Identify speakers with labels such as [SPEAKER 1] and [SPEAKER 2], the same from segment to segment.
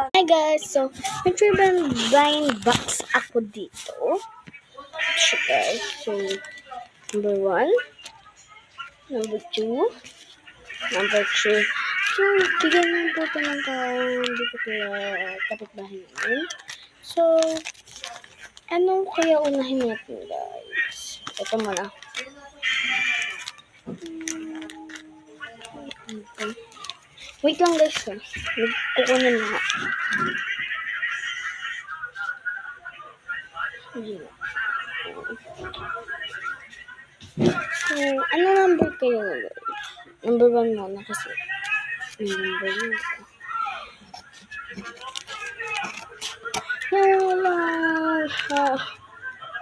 [SPEAKER 1] Hi guys! So, blind box ako dito. So guys, so, number 1, number 2, number 3. So, bigyan lang po ito ng tao dito kaya kapitbahay namin. So, anong kaya unahin natin guys? Ito muna. Wait lang guys. Kukunin na nga. So, ano number kayo guys? Number 1 muna kasi. Number 1.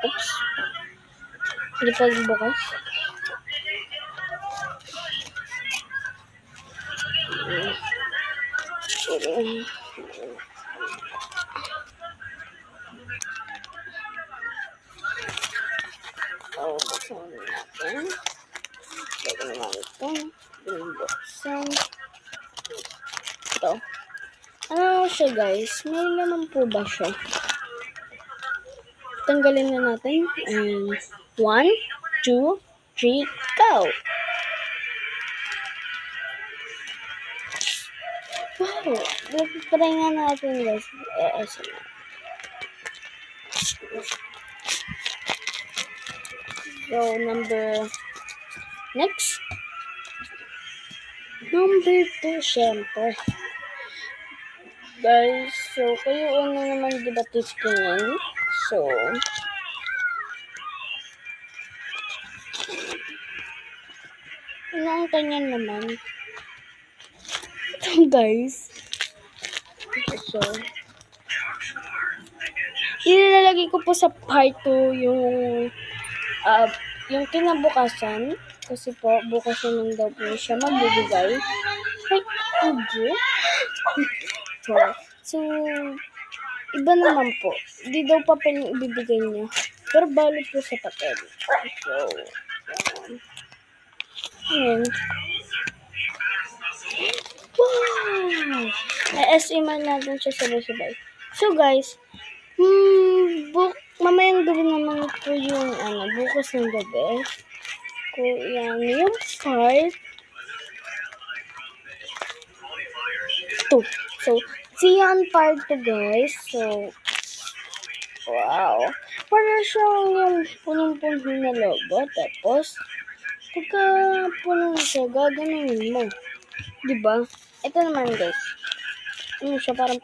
[SPEAKER 1] Oops. Hindi pa bukas. So, buksan natin. Ito naman ito. Binubuksan. Ito. Ano siya guys? May naman po ba siya? Tanggalin na natin. 1, 2, 3, go! Wow! Try nga natin guys. So, next. Number 2, syempre. Guys, so, kayo ano naman diba titingin? So, ano ang kanya naman? Ito guys. So, ilalagay ko po sa part 2 yung kinabukasan. Kasi po, bukas naman daw po siya magbibigay. So, iba naman po. Hindi daw papel yung ibibigay niya. Pero bali po sa papel. So, ayan. Wow! I-SMR natin siya sabay-sabay. So, guys, mamayang gabi naman po yung bukas ng gabi. Yan, yung part 2. So, see you on part 2 guys. So, wow. Para siyang yung punong-puno na logo. Tapos, pagka puno siya, gaganunin mo. Diba? Ito naman guys. Ano siya, parang